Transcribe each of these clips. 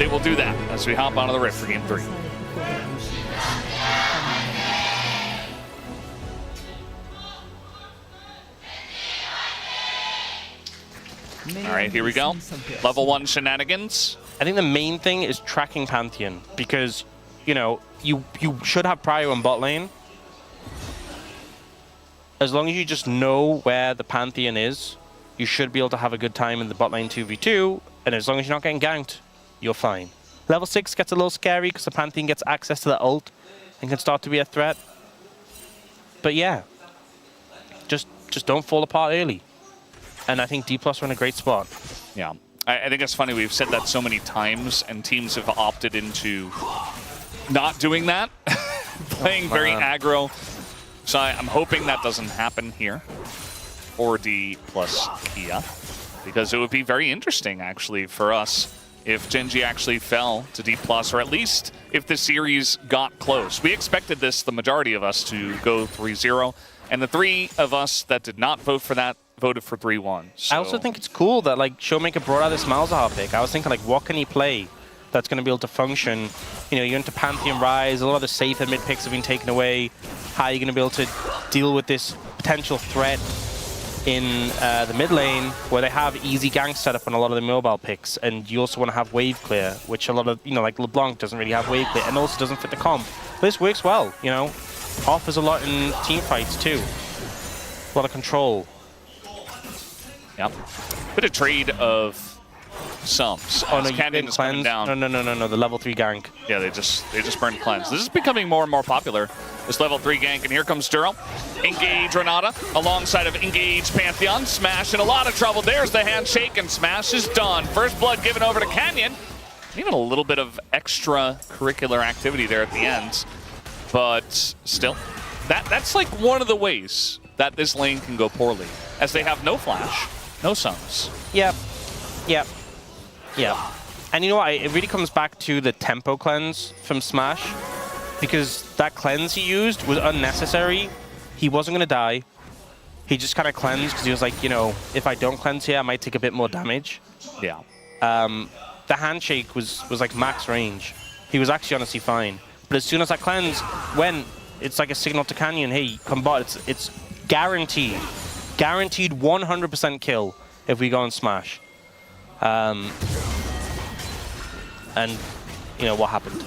they will do that as we hop onto the Rift for Game 3. All right, here we go. Level 1 shenanigans. I think the main thing is tracking Pantheon because, you know, you should have prio on bot lane. As long as you just know where the Pantheon is, you should be able to have a good time in the bot lane 2v2, and as long as you're not getting ganked, you're fine. Level 6 gets a little scary because the Pantheon gets access to the ult and can start to be a threat. But yeah, just don't fall apart early. And I think Dplus are in a great spot. Yeah, I think it's funny. We've said that so many times, and teams have opted into not doing that, playing very aggro. So I'm hoping that doesn't happen here for Dplus KIA, because it would be very interesting, actually, for us if Gen.G actually fell to Dplus, or at least if the series got close. We expected this, the majority of us, to go 3-0, and the 3 of us that did not vote for that voted for 3-1. So. I also think it's cool that like ShowMaker brought out this Malzahar pick. I was thinking like, what can he play that's going to be able to function? You know, you're into Pantheon Rise, a lot of the safer mid picks have been taken away. How are you going to be able to deal with this potential threat in the mid lane where they have easy ganks set up on a lot of the mobile picks, and you also want to have wave clear, which a lot of, you know, like LeBlanc doesn't really have wave clear and also doesn't fit the comp. But this works well, you know, offers a lot in team fights too. A lot of control. Yep. Bit of trade of sums. Oh no, you Canyon is coming down. No, the level 3 gank. Yeah, they just burned cleanse. This is becoming more and more popular, this level 3 gank, and here comes Duro. Engage Renata alongside of Engage Pantheon. Smash in a lot of trouble. There's the handshake, and Smash is done. First blood given over to Canyon. Even a little bit of extracurricular activity there at the end. But still, that's like one of the ways that this lane can go poorly, as they have no flash, no sums. Yep. And you know what? It really comes back to the tempo cleanse from Smash, because that cleanse he used was unnecessary. He wasn't going to die. He just kind of cleansed because he was like, you know, if I don't cleanse here, I might take a bit more damage. Yeah. The handshake was like max range. He was actually honestly fine. But as soon as that cleanse went, it's like a signal to Canyon, hey, come bot. It's guaranteed 100% kill if we go on Smash. And you know what happened.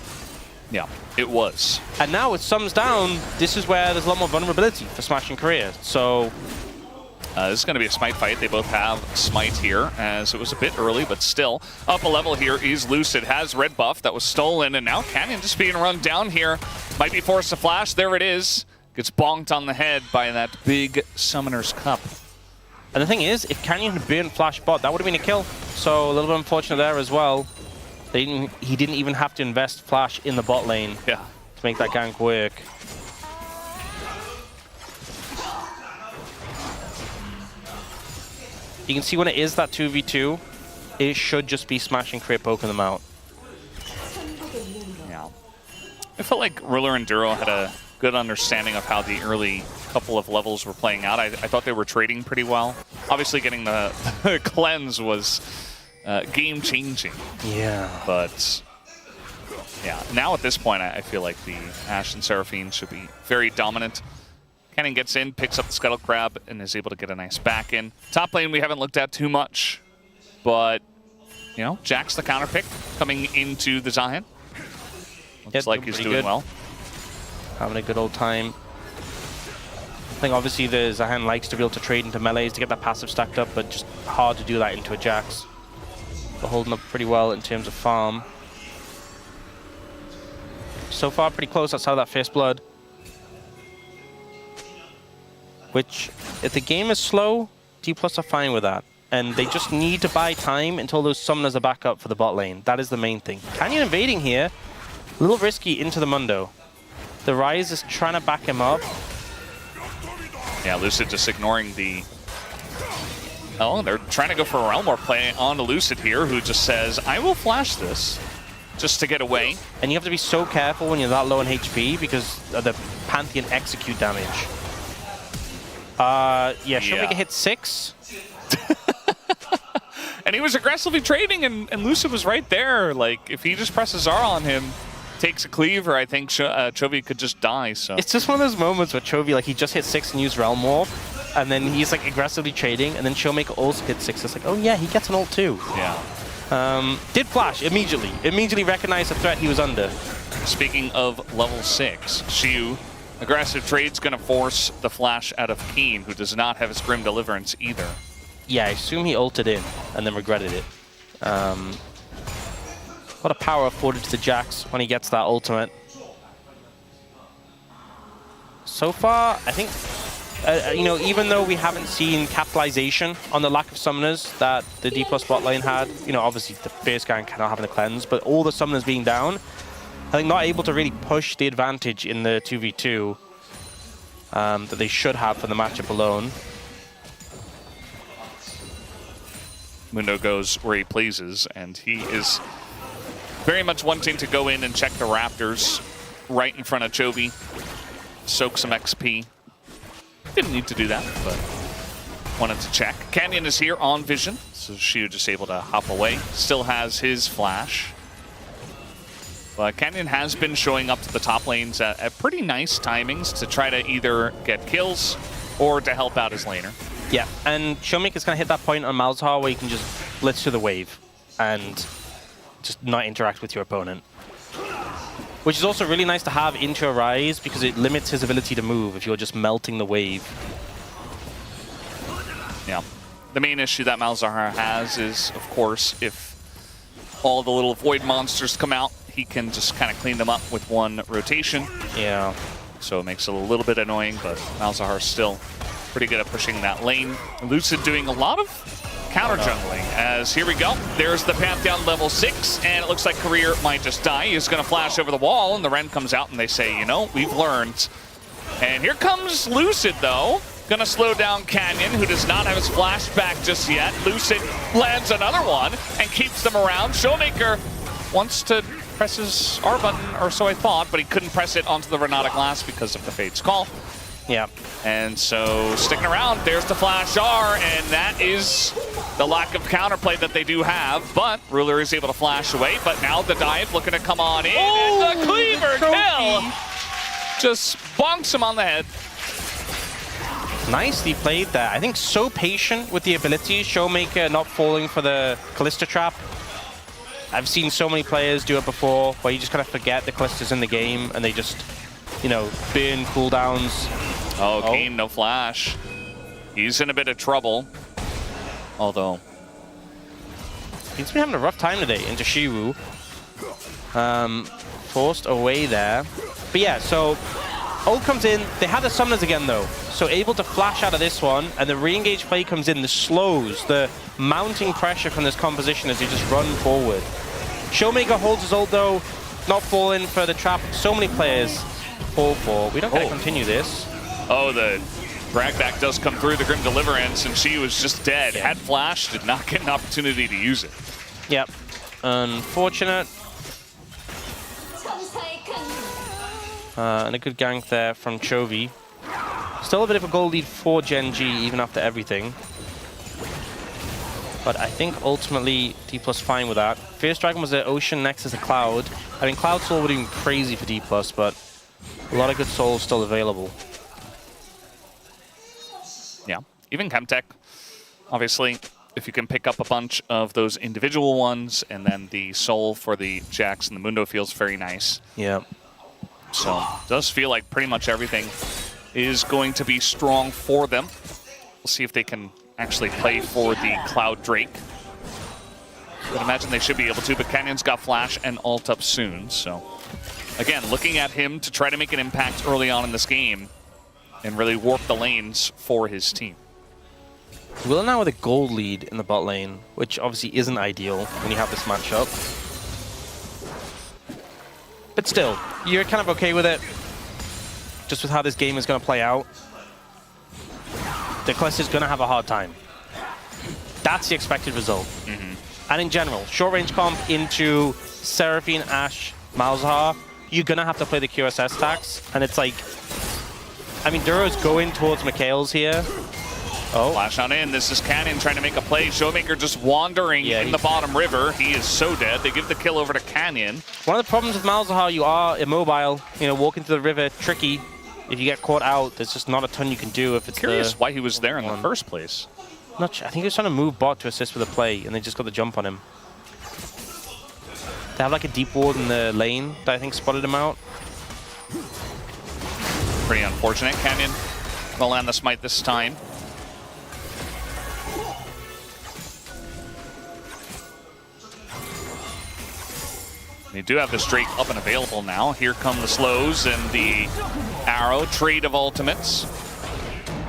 Yeah, it was. And now with sums down, this is where there's a lot more vulnerability for Smash and Korea. So this is going to be a Smite fight. They both have Smite here, as it was a bit early, but still. Up a level here is Lucid, has red buff that was stolen, and now Canyon just being run down here. Might be forced to flash. There it is. Gets bonked on the head by that big Summoner's Cup. And the thing is, if Canyon had been flash bot, that would have been a kill. So a little bit unfortunate there as well. He didn't even have to invest flash in the bot lane to make that gank work. You can see when it is that 2v2, it should just be Smash and Crit poking them out. Yeah. I felt like Ruler and Duro had a good understanding of how the early couple of levels were playing out. I thought they were trading pretty well. Obviously getting the cleanse was game-changing. Yeah. But yeah, now at this point, I feel like the Ashe and Seraphine should be very dominant. Cannon gets in, picks up the Scuttle Crab, and is able to get a nice back in. Top lane we haven't looked at too much, but you know, Jack's the counter pick coming into the Zion. Looks like he's doing well. Having a good old time. I think obviously the Zion likes to be able to trade into melees to get that passive stacked up, but just hard to do that into a Jax. But holding up pretty well in terms of farm. So far pretty close outside of that first blood. Which, if the game is slow, Dplus are fine with that. And they just need to buy time until those summoners are back up for the bot lane. That is the main thing. Canyon invading here. A little risky into the Mundo. The Rise is trying to back him up. Yeah, Lucid just ignoring the... Oh, they're trying to go for a Realm War play on Lucid here, who just says, I will flash this, just to get away. And you have to be so careful when you're that low in HP, because of the Pantheon execute damage. ShowMaker hit 6. And And he was aggressively trading, and Lucid was right there. Like, if he just presses R on him, takes a cleaver, I think Chovy could just die. So it's just one of those moments where Chovy, like, he just hit 6 and used Realm Warp, and then he's like aggressively trading, and then ShowMaker also hit 6. It's like, oh yeah, he gets an ult too. Yeah. Did flash immediately recognized the threat he was under. Speaking of level 6, Siwoo, aggressive trade's gonna force the flash out of Kiin, who does not have his Grim Deliverance either. Yeah, I assume he ulted in and then regretted it. A lot of power afforded to the Jax when he gets that ultimate. So far, I think, you know, even though we haven't seen capitalization on the lack of summoners that the Dplus bot lane had, you know, obviously the first gang cannot having a cleanse, but all the summoners being down, I think not able to really push the advantage in the 2v2 that they should have for the matchup alone. Mundo goes where he pleases, and he is very much wanting to go in and check the Raptors right in front of Chovy, soak some XP. Didn't need to do that, but wanted to check. Canyon is here on Vision, so Siwoo just able to hop away. Still has his flash. But Canyon has been showing up to the top lanes at pretty nice timings to try to either get kills or to help out his laner. Yeah, and ShowMaker's going to hit that point on Malzahar where you can just blitz to the wave and just not interact with your opponent. Which is also really nice to have into a Rise because it limits his ability to move if you're just melting the wave. Yeah. The main issue that Malzahar has is, of course, if all the little void monsters come out, he can just kind of clean them up with one rotation. Yeah. So it makes it a little bit annoying, but Malzahar's still pretty good at pushing that lane. Lucid doing a lot of counter jungling, as here we go. There's the Pantheon level 6, and it looks like Career might just die. He's going to flash over the wall, and the Ren comes out, and they say, you know, we've learned. And here comes Lucid, though. Going to slow down Canyon, who does not have his flash back just yet. Lucid lands another one and keeps them around. ShowMaker wants to press his R button, or so I thought, but he couldn't press it onto the Renata Glass because of the Fate's Call. Yeah. And so sticking around, there's the flash R, and that is the lack of counterplay that they do have. But Ruler is able to flash away, but now the dive looking to come on in, and the cleaver kill just bonks him on the head. Nicely played there. I think so patient with the abilities. ShowMaker not falling for the Kalista trap. I've seen so many players do it before, where you just kind of forget the Kalista's in the game, and they just, you know, burn cooldowns. Oh, Kiin, no flash. He's in a bit of trouble. Although he's been having a rough time today into Siwoo. Forced away there. But yeah, so ult comes in. They have the summoners again, though. So able to flash out of this one, and the re-engage play comes in. The slows, the mounting pressure from this composition as you just run forward. ShowMaker holds his ult, though. Not falling for the trap. So many players fall for. We don't get to continue this. Oh, the drag back does come through the Grim Deliverance, and she was just dead. Had flash, did not get an opportunity to use it. Yep. Unfortunate. And a good gank there from Chovy. Still a bit of a goal lead for Gen.G even after everything. But I think ultimately Dplus fine with that. First Dragon was the Ocean, next is a Cloud. I mean, Cloud Soul would have been crazy for Dplus, but a lot of good souls still available. Yeah, even Chemtech, obviously, if you can pick up a bunch of those individual ones, and then the soul for the Jax and the Mundo feels very nice. Yeah. So, it does feel like pretty much everything is going to be strong for them. We'll see if they can actually play for the Cloud Drake. I would imagine they should be able to, but Canyon's got flash and ult up soon, so. Again, looking at him to try to make an impact early on in this game and really warp the lanes for his team. Will now with a gold lead in the bot lane, which obviously isn't ideal when you have this matchup. But still, you're kind of okay with it, just with how this game is going to play out. The Kalista's going to have a hard time. That's the expected result. And in general, short-range comp into Seraphine, Ashe, Malzahar, you're going to have to play the QSS tax. And it's like, I mean, Duro's going towards Mikhail's here. Oh. Flash on in. This is Cannon trying to make a play. ShowMaker just wandering in the bottom river. He is so dead. They give the kill over to Canyon. One of the problems with Malzahar, you are immobile. You know, walking through the river, tricky. If you get caught out, there's just not a ton you can do if it's Curious why he was there in the first place. Not sure. I think he was trying to move bot to assist with a play, and they just got the jump on him. They have like a deep ward in the lane that I think spotted him out. Pretty unfortunate. Canyon will land the smite this time. They do have this Drake up and available now. Here come the slows and the arrow. Trade of ultimates.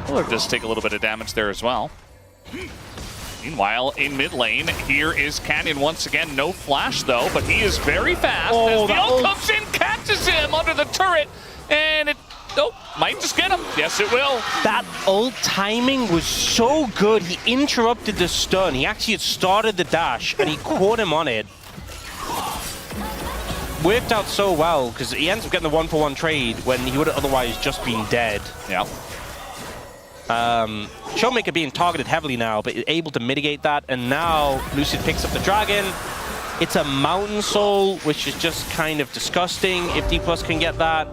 Will just take a little bit of damage there as well. Meanwhile, in mid lane, here is Canyon once again. No flash though, but he is very fast. As the ult comes in, catches him under the turret, and it might just get him. Yes, it will. That ult timing was so good. He interrupted the stun. He actually had started the dash, and he caught him on it. Worked out so well, because he ends up getting the 1-for-1 trade when he would have otherwise just been dead. Yeah. ShowMaker being targeted heavily now, but able to mitigate that, and now Lucid picks up the dragon. It's a Mountain Soul, which is just kind of disgusting if Dplus can get that.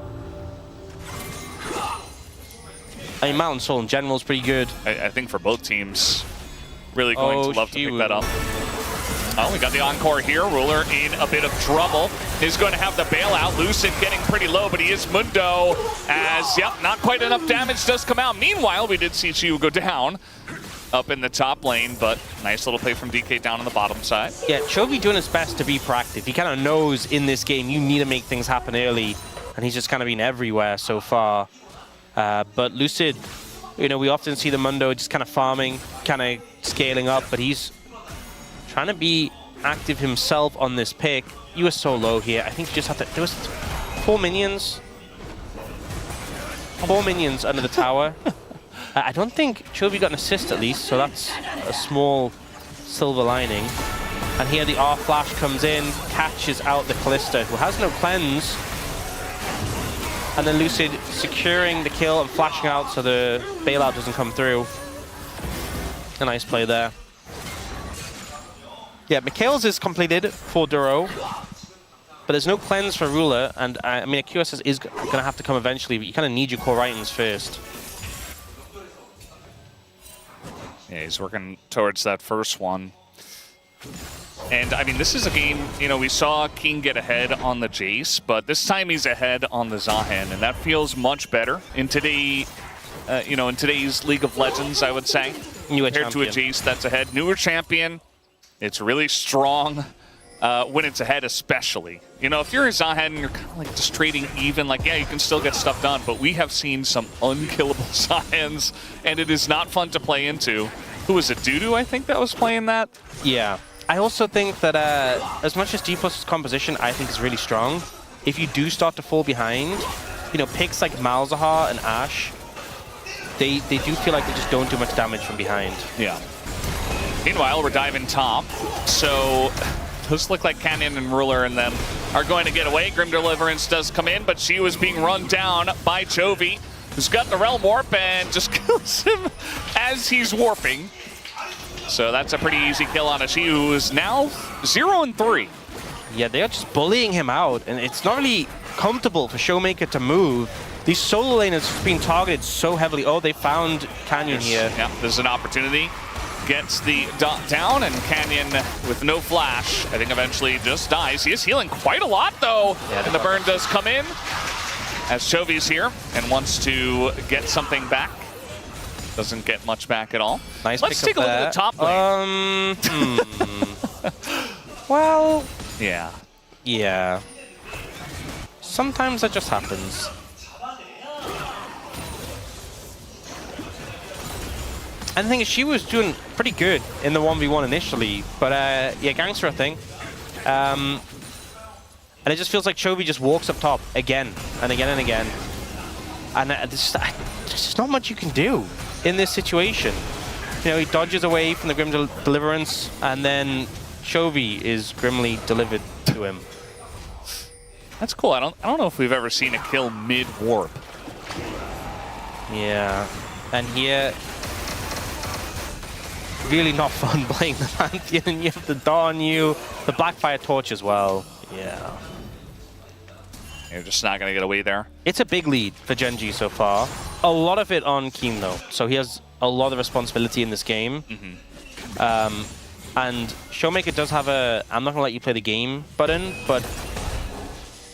I mean, Mountain Soul in general is pretty good. I think for both teams, really going to love to pick that up. Oh, we got the encore here. Ruler in a bit of trouble. Is going to have the bailout. Lucid getting pretty low, but he is Mundo as, yep, not quite enough damage does come out. Meanwhile, we did see Siwoo go down up in the top lane, but nice little play from DK down on the bottom side. Yeah, Chovy doing his best to be proactive. He kind of knows in this game you need to make things happen early, and he's just kind of been everywhere so far. But Lucid, you know, we often see the Mundo just kind of farming, kind of scaling up, but he's trying to be active himself on this pick. You were so low here. I think you just have to... There was 4 minions. 4 minions under the tower. I don't think Chovy got an assist at least, so that's a small silver lining. And here the R flash comes in, catches out the Kalista, who has no cleanse. And then Lucid securing the kill and flashing out so the bailout doesn't come through. A nice play there. Yeah, Mikhail's is completed for Duro, but there's no cleanse for Ruler, and I mean, a QSS is going to have to come eventually, but you kind of need your core items first. Yeah, he's working towards that first one. And, I mean, this is a game, you know, we saw Kiin get ahead on the Jace, but this time he's ahead on the Zahan, and that feels much better in today, you know, in today's League of Legends, I would say. Compared to a Jace that's ahead. Newer champion. It's really strong when it's ahead, especially. You know, if you're a Zahan and you're kind of like just trading even, like, yeah, you can still get stuff done, but we have seen some unkillable Zahans, and it is not fun to play into. Who was it, Duro, I think, that was playing that? Yeah. I also think that as much as Dplus' composition I think is really strong, if you do start to fall behind, you know, picks like Malzahar and Ashe, they do feel like they just don't do much damage from behind. Yeah. Meanwhile, we're diving top, so those look like Canyon and Ruler and them are going to get away. Grim Deliverance does come in, but she was being run down by Chovy, who's got the Realm Warp and just kills him as he's warping. So that's a pretty easy kill on a Siwoo, who is now 0-3. Yeah, they are just bullying him out, and it's not really comfortable for ShowMaker to move. These solo laners have been targeted so heavily. Oh, they found Canyon here. Yeah, there's an opportunity. Gets the dot down, and Canyon with no flash, I think eventually just dies. He is healing quite a lot, though, and the burn does come in as Chovy's here and wants to get something back. Doesn't get much back at all. Nice. Let's take a look at the top lane. Well, yeah. Sometimes that just happens. And the thing is, she was doing pretty good in the 1v1 initially, but yeah, Gangster, I think. And it just feels like Chovy just walks up top again and again and again. And there's just not much you can do in this situation. You know, he dodges away from the Grim Deliverance, and then Chovy is grimly delivered to him. That's cool. I don't know if we've ever seen a kill mid-warp. Yeah. And here, really not fun playing the Pantheon. You have the dot on you, the Blackfire Torch as well. Yeah. You're just not going to get away there. It's a big lead for Gen.G so far. A lot of it on Kiin, though. So he has a lot of responsibility in this game. And ShowMaker does have a I'm not going to let you play the game button, but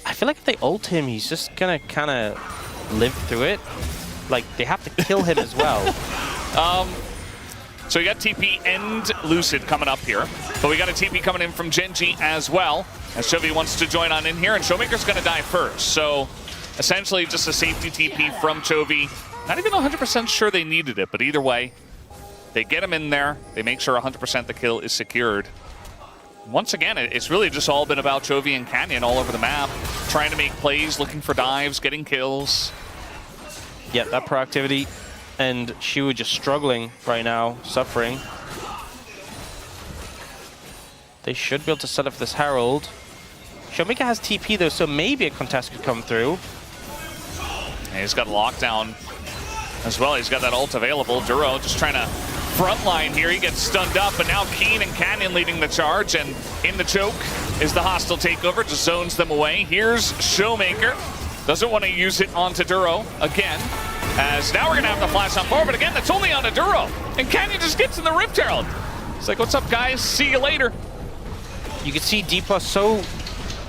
I feel like if they ult him, he's just going to kind of live through it. Like, they have to kill him as well. So we got TP and Lucid coming up here, but we got a TP coming in from Gen.G as well, as Chovy wants to join on in here, and ShowMaker's going to die first. So essentially just a safety TP from Chovy. Not even 100% sure they needed it, but either way, they get him in there. They make sure 100% the kill is secured. Once again, it's really just all been about Chovy and Canyon all over the map, trying to make plays, looking for dives, getting kills. Yeah, that proactivity. And Siwoo just struggling right now, suffering. They should be able to set up this Herald. ShowMaker has TP though, so maybe a contest could come through. And he's got lockdown as well. He's got that ult available. Duro just trying to frontline here. He gets stunned up, but now Kiin and Canyon leading the charge, and in the choke is the hostile takeover, just zones them away. Here's ShowMaker. Doesn't want to use it onto Duro again. As now we're going to have the flash on forward, but again, that's only on a Duro. And Canyon just gets in the Rift Herald. It's like, what's up, guys? See you later. You can see Dplus so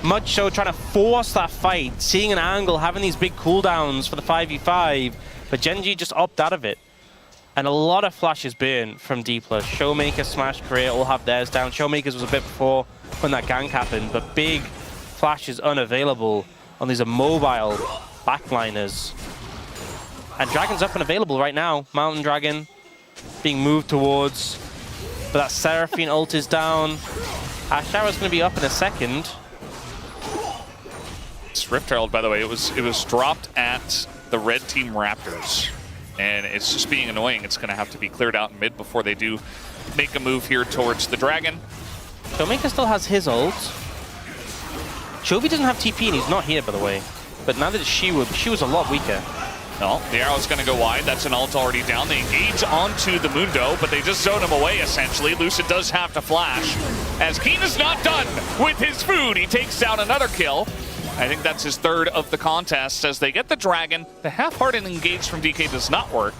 much so trying to force that fight, seeing an angle, having these big cooldowns for the 5v5, but Gen.G just opt out of it. And a lot of flashes burn from Dplus. ShowMaker, Smash, Korea all have theirs down. ShowMaker's was a bit before when that gank happened, but big flashes unavailable on these immobile backliners. And Dragon's up and available right now. Mountain Dragon being moved towards. But that Seraphine ult is down. AHRI's going to be up in a second. This Rift Herald, by the way, it was dropped at the red team Raptors. And it's just being annoying. It's going to have to be cleared out in mid before they do make a move here towards the Dragon. ShowMaker still has his ult. Chovy doesn't have TP and he's not here, by the way. But neither does Siwoo. Siwoo's a lot weaker. No, the arrow's going to go wide. That's an ult already down. They engage onto the Mundo, but they just zone him away, essentially. Lucid does have to flash. As Kiin is not done with his food, he takes down another kill. I think that's his third of the contest. As they get the Dragon, the half-hearted engage from DK does not work,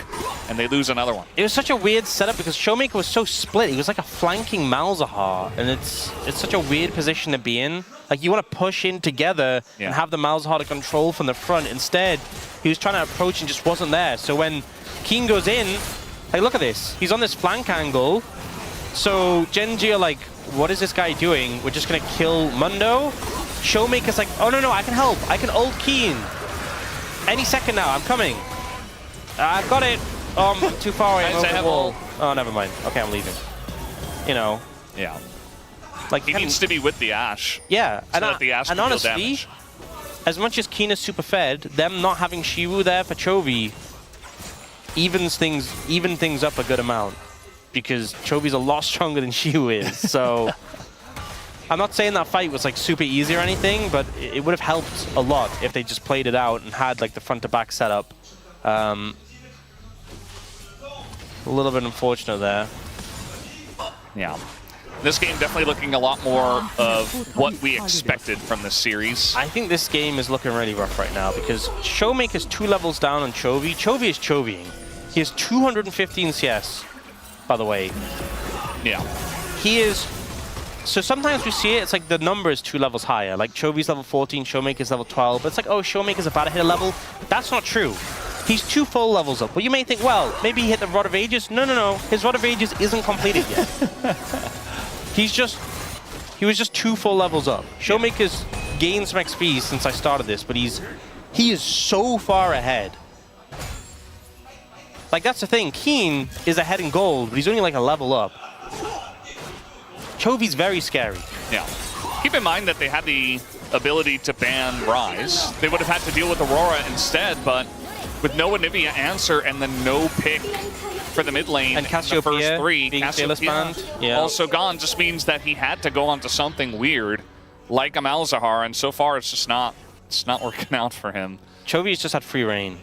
and they lose another one. It was such a weird setup because ShowMaker was so split. He was like a flanking Malzahar, and it's such a weird position to be in. Like, you want to push in together and have the Malzahar to control from the front. Instead, he was trying to approach and just wasn't there. So when Kiin goes in, like, look at this. He's on this flank angle. So Gen.G are like, what is this guy doing? We're just going to kill Mundo. ShowMaker's like, oh, no, I can help. I can ult Kiin. Any second now, I'm coming. I've got it. Oh, I'm too far away. I'm over the wall. Oh, never mind. Okay, I'm leaving. You know. Yeah. Like, he needs to be with the Ashe. Yeah. So and honestly, as much as Kiin is super fed, them not having Siwoo there for Chovy even things up a good amount. Because Chovy's a lot stronger than Siwoo is. So I'm not saying that fight was like super easy or anything, but it would have helped a lot if they just played it out and had like the front to back setup. A little bit unfortunate there. Yeah. This game definitely looking a lot more of what we expected from this series. I think this game is looking really rough right now because ShowMaker's 2 levels down on Chovy. Chovy is Chovying. He has 215 CS, by the way. Yeah. He is... So sometimes we see it, it's like the number is 2 levels higher. Like Chovy's level 14, ShowMaker's level 12. But it's like, oh, ShowMaker's about to hit a level. That's not true. He's 2 full levels up. Well, you may think, well, maybe he hit the Rod of Ages. No. His Rod of Ages isn't completed yet. He was just 2 full levels up. ShowMaker's gained some XP since I started this, but he is so far ahead. Like, that's the thing. Kiin is ahead in gold, but he's only like a level up. Chovy's very scary. Yeah. Keep in mind that they had the ability to ban Ryze. They would have had to deal with Aurora instead, but with no Anivia answer and then no pick for the mid lane, and the first 3, Cassiopeia also gone, just means that he had to go onto something weird like a Malzahar, and so far it's not working out for him. Chovy's just had free reign.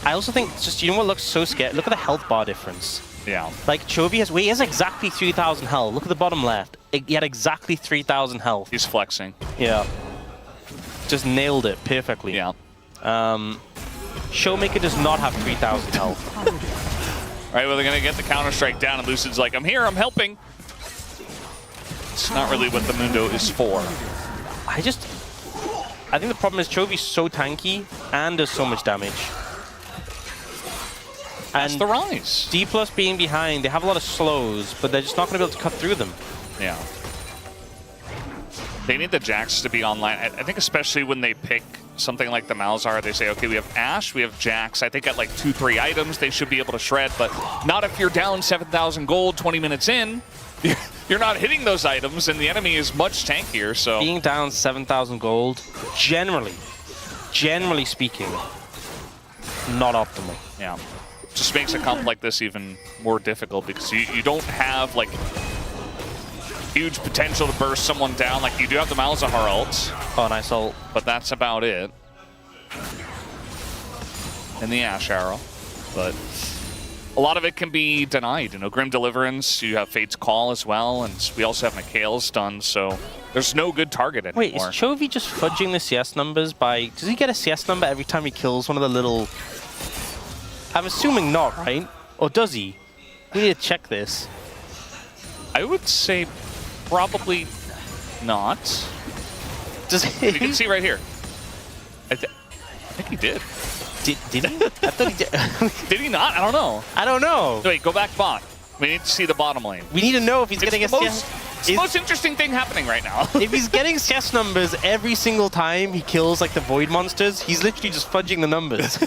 I also think it's just, you know what looks so scary? Look at the health bar difference. Yeah. Like, Chovy he has exactly 3,000 health. Look at the bottom left. He had exactly 3,000 health. He's flexing. Yeah. Just nailed it perfectly. Yeah. ShowMaker does not have 3,000 health. All right, well, they're going to get the Counter-Strike down, and Lucid's like, I'm here, I'm helping. It's not really what the Mundo is for. I think the problem is Chovy's so tanky and does so much damage. That's And the rise. Dplus being behind, they have a lot of slows, but they're just not going to be able to cut through them. Yeah. They need the Jax to be online. I think especially when they pick something like the Malzahar, they say, okay, we have Ashe, we have Jax. I think at like 2-3 items, they should be able to shred, but not if you're down 7,000 gold 20 minutes in. You're not hitting those items, and the enemy is much tankier, so... Being down 7,000 gold, generally speaking, not optimal. Yeah. Just makes a comp like this even more difficult because you don't have, like, huge potential to burst someone down. Like, you do have the Malzahar ult. Oh, nice ult. But that's about it. And the Ashe arrow. But a lot of it can be denied. You know, Grim Deliverance, you have Fate's Call as well, and we also have Mikhail's stun, so there's no good target anymore. Wait, is Chovy just fudging the CS numbers by... Does he get a CS number every time he kills one of the little... I'm assuming not, right? Or does he? We need to check this. I would say probably not. Does he? You can see right here. I think he did. Did he? I thought he did. Did he not? I don't know. I don't know. Wait, go back bot. We need to see the bottom lane. We need to know if he's getting a It's the most interesting thing happening right now. If he's getting CS numbers every single time he kills like the Void monsters, he's literally just fudging the numbers.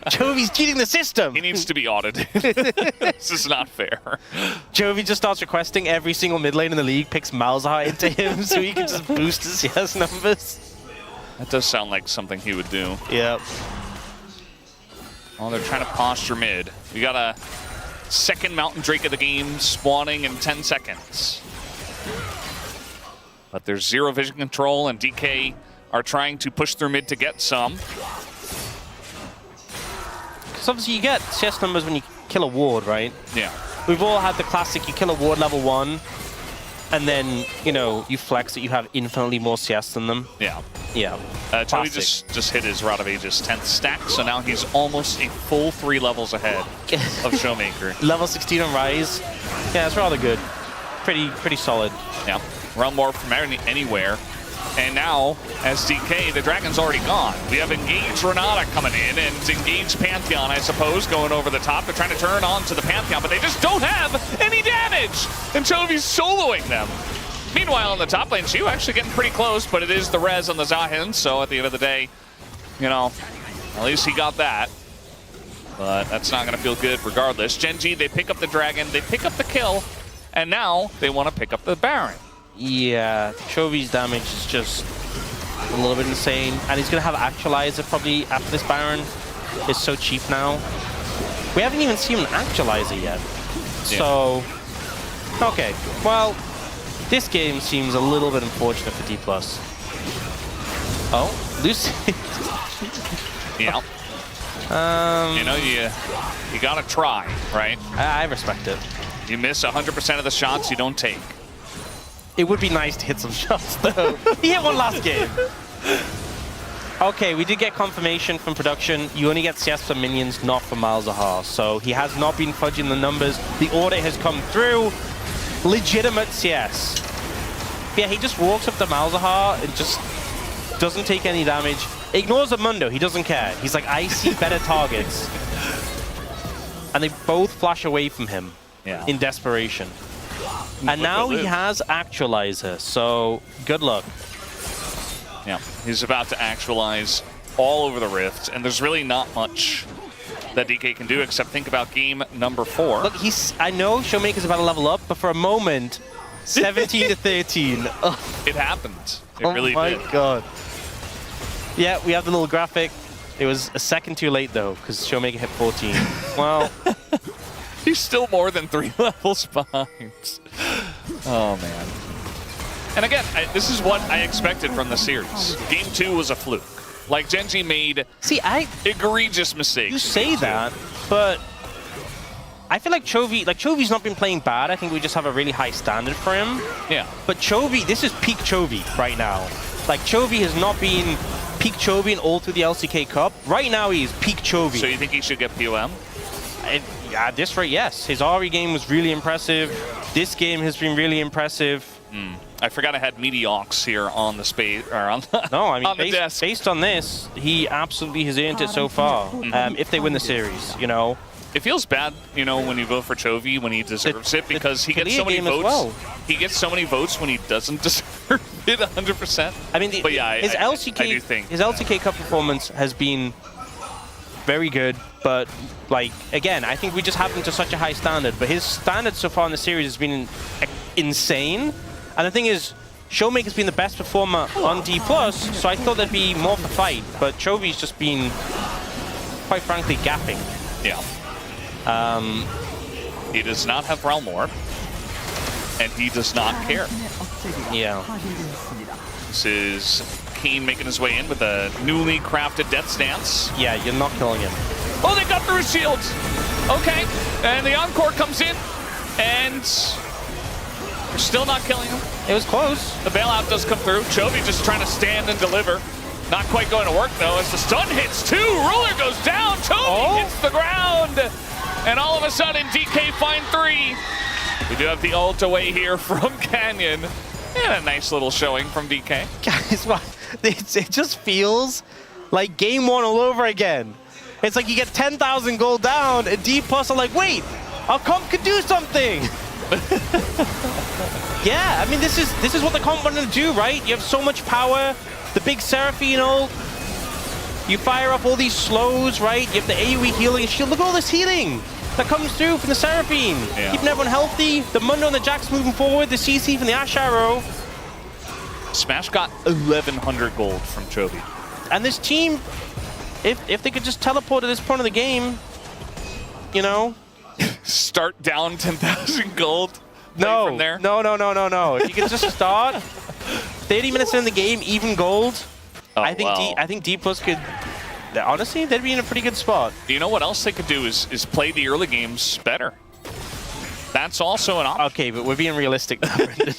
Chovy's cheating the system. He needs to be audited. This is not fair. Chovy just starts requesting every single mid lane in the league, picks Malzahar into him so he can just boost his CS numbers. That does sound like something he would do. Yep. Oh, they're trying to posture mid. We got a second Mountain Drake of the game spawning in 10 seconds. But there's zero vision control, and DK are trying to push through mid to get some. Because obviously you get CS numbers when you kill a ward, right? Yeah. We've all had the classic, you kill a ward level 1, and then, you know, you flex that you have infinitely more CS than them. Yeah. Yeah. Chovy just hit his Rod of Ages 10th stack, so now he's almost a full 3 levels ahead of ShowMaker. Level 16 on Rise. Yeah, it's rather good. Pretty solid. Yeah. Run more from anywhere. And now, as DK, the Dragon's already gone. We have Engage Renata coming in, and Engage Pantheon, I suppose, going over the top. They're trying to turn on to the Pantheon, but they just don't have any damage! And Chovy's soloing them. Meanwhile, on the top lane, Siwoo actually getting pretty close, but it is the res on the Zahin, so at the end of the day, you know, at least he got that. But that's not going to feel good regardless. Gen.G, they pick up the Dragon, they pick up the kill, and now they want to pick up the Baron. Yeah, Chovy's damage is just a little bit insane. And he's going to have Actualizer probably after this Baron. It's so cheap now. We haven't even seen an Actualizer yet. Yeah. So, okay. Well, this game seems a little bit unfortunate for Dplus. Oh, Lucid. Yeah. You know, you got to try, right? I respect it. You miss 100% of the shots you don't take. It would be nice to hit some shots, though. He hit one last game. Okay, we did get confirmation from production. You only get CS for minions, not for Malzahar. So he has not been fudging the numbers. The audit has come through. Legitimate CS. Yeah, he just walks up to Malzahar and just doesn't take any damage. Ignores the Mundo. He doesn't care. He's like, I see better targets. And they both flash away from him in desperation. And now he has Actualizer, so good luck. Yeah, he's about to actualize all over the Rift, and there's really not much that DK can do except think about game number 4. Look, I know ShowMaker's about to level up, but for a moment, 17 to 13. It happened. It really did. Oh my god. Yeah, we have the little graphic. It was a second too late, though, because ShowMaker hit 14. Well... He's still more than 3 levels behind. Oh, man. And again, this is what I expected from the series. Game 2 was a fluke. Like, Gen.G made egregious mistakes. You say that, but I feel like Chovy's not been playing bad. I think we just have a really high standard for him. Yeah. But Chovy, this is peak Chovy right now. Like, Chovy has not been peak Chovy in all through the LCK Cup. Right now, he is peak Chovy. So you think he should get POM? At this rate, yes. His AHRI game was really impressive. This game has been really impressive. I forgot I had Mediox here on the space, or on the, no, I mean, on the desk. Based on this, he absolutely has earned it so far. If they win the series, you know. It feels bad, you know, when you vote for Chovy when he deserves it, because he gets so many votes. Well. He gets so many votes when he doesn't deserve it 100%. I mean, but yeah, his I do think his LCK Cup performance has been very good, but like again, I think we just have him to such a high standard. But his standard so far in the series has been insane. And the thing is, ShowMaker's been the best performer on Dplus, so I thought there'd be more of a fight. But Chovy's just been, quite frankly, gapping. Yeah. He does not have Realm Orb, and he does not care. Yeah. This is Kiin making his way in with a newly crafted Death Stance. Yeah, you're not killing him. Oh, they got through his shields. Okay, and the Encore comes in, and we're still not killing him. It was close. The bailout does come through. Chovy just trying to stand and deliver. Not quite going to work, though, as the stun hits, too. Ruler goes down. Chovy hits the ground. And all of a sudden, DK find 3. We do have the ult away here from Canyon. And a nice little showing from DK. Guys, it just feels like game 1 all over again. It's like you get 10,000 gold down, and Dplus are like, wait, our comp could do something. Yeah, I mean, this is what the comp wanted to do, right? You have so much power. The big Seraphine ult. You fire up all these slows, right? You have the AoE healing shield. Look at all this healing that comes through from the Seraphine. Yeah. Keeping everyone healthy. The Mundo and the Jax moving forward. The CC from the AHRI. Smash got 1,100 gold from Chovy. And this team, if they could just teleport to this point of the game, you know. Start down 10,000 gold. No, from there. No. If you could just start 30 minutes in the game, even gold. Oh, I think Dplus could. Honestly, they'd be in a pretty good spot. You know what else they could do is play the early games better. That's also an option. Okay, but we're being realistic now, Brendan.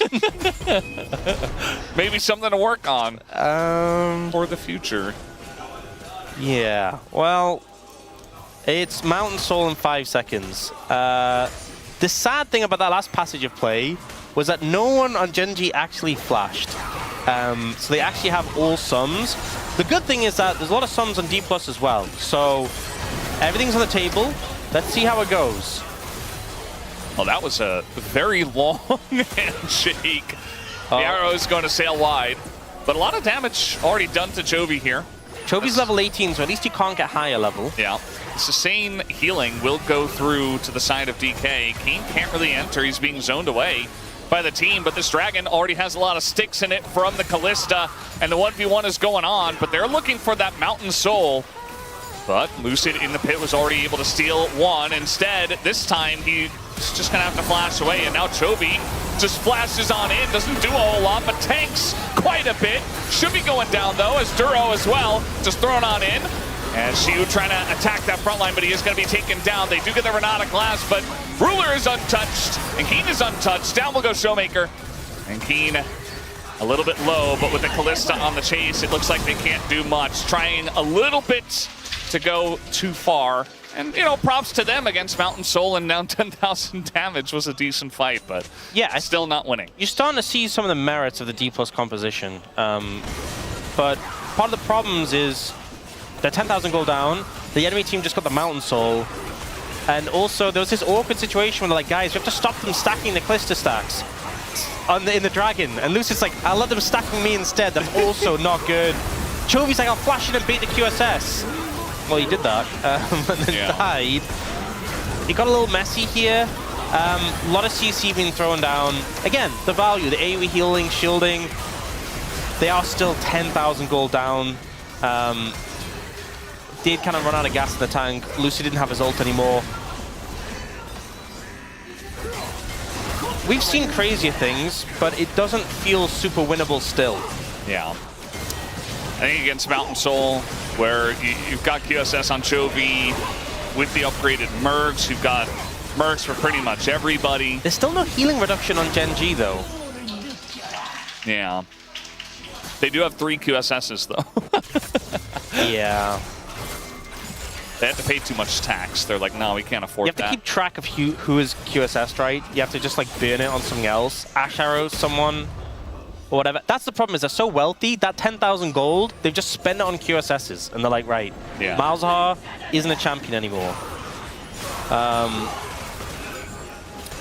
Maybe something to work on for the future. Yeah, well, it's Mountain Soul in 5 seconds. The sad thing about that last passage of play was that no one on Gen.G actually flashed. So they actually have all sums. The good thing is that there's a lot of sums on Dplus as well. So everything's on the table. Let's see how it goes. Well, that was a very long handshake. The arrow is going to sail wide, but a lot of damage already done to Chovy here. Chovy's level 18, so at least he can't get higher level. Yeah. Sustain healing will go through to the side of DK. Kiin can't really enter. He's being zoned away by the team, but this Dragon already has a lot of sticks in it from the Callista, and the 1v1 is going on, but they're looking for that Mountain Soul. But Lucid in the pit was already able to steal one. Instead, this time he's just going to have to flash away, and now Chovy just flashes on in. Doesn't do a whole lot, but tanks quite a bit. Should be going down, though, as Duro as well, just thrown on in. And Siwoo trying to attack that front line, but he is going to be taken down. They do get the Renata Glass, but Ruler is untouched, and Kiin is untouched. Down will go ShowMaker. And Kiin a little bit low, but with the Callista on the chase, it looks like they can't do much. Trying a little bit to go too far. And, you know, props to them against Mountain Soul, and down 10,000 damage was a decent fight, but yeah, still not winning. You're starting to see some of the merits of the Dplus composition. But part of the problems is they're 10,000 gold down, the enemy team just got the Mountain Soul, and also there was this awkward situation where they're like, guys, we have to stop them stacking the Callista stacks in the Dragon. And Lucid's like, I'll let them stack me instead. That's also not good. Chovy's like, I'll flash in and bait the QSS. Well, he did that, and then died. It got a little messy here. A lot of CC being thrown down. Again, the value, the AoE healing, shielding, they are still 10,000 gold down. Did kind of run out of gas in the tank. Lucid didn't have his ult anymore. We've seen crazier things, but it doesn't feel super winnable still. Yeah. think against Mountain Soul, where you've got QSS on Chovy with the upgraded Mercs. You've got Mercs for pretty much everybody. There's still no healing reduction on Gen.G though. Yeah. They do have 3 QSSs though. Yeah. They have to pay too much tax. They're like, no, we can't afford You have to keep track of who is QSS, right? You have to just like burn it on something else. AHRI, someone, or whatever. That's the problem, is they're so wealthy, that 10,000 gold, they've just spent it on QSSs. And they're like, right, Yeah. Malzahar isn't a champion anymore.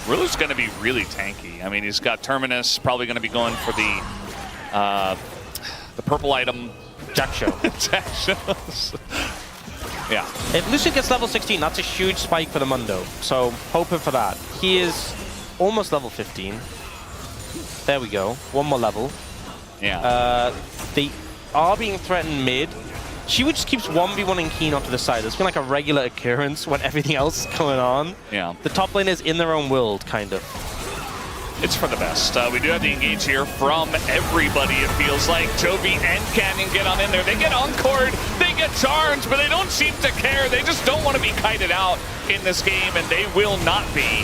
Ruler's going to be really tanky. I mean, he's got Terminus, probably going to be going for the purple item. Jack Show. Jack shows. Yeah. If Lucid gets level 16, that's a huge spike for the Mundo. So hoping for that. He is almost level 15. There we go. One more level. Yeah. They are being threatened mid. Siwoo just keeps 1v1ing Kiin onto the side. It's been like a regular occurrence when everything else is going on. Yeah. The top lane is in their own world, kind of. It's for the best. We do have the engage here from everybody, it feels like. Chovy and Canyon get on in there. They get encored, they get charged, but they don't seem to care. They just don't want to be kited out in this game, and they will not be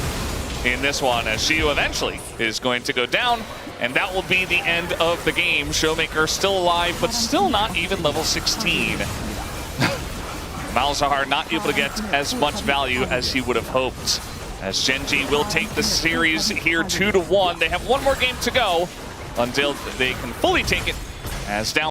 in this one, as Siwoo eventually is going to go down, and that will be the end of the game. ShowMaker still alive, but still not even level 16. Malzahar not able to get as much value as he would have hoped, as Gen.G will take the series here 2-1. They have one more game to go until they can fully take it as down.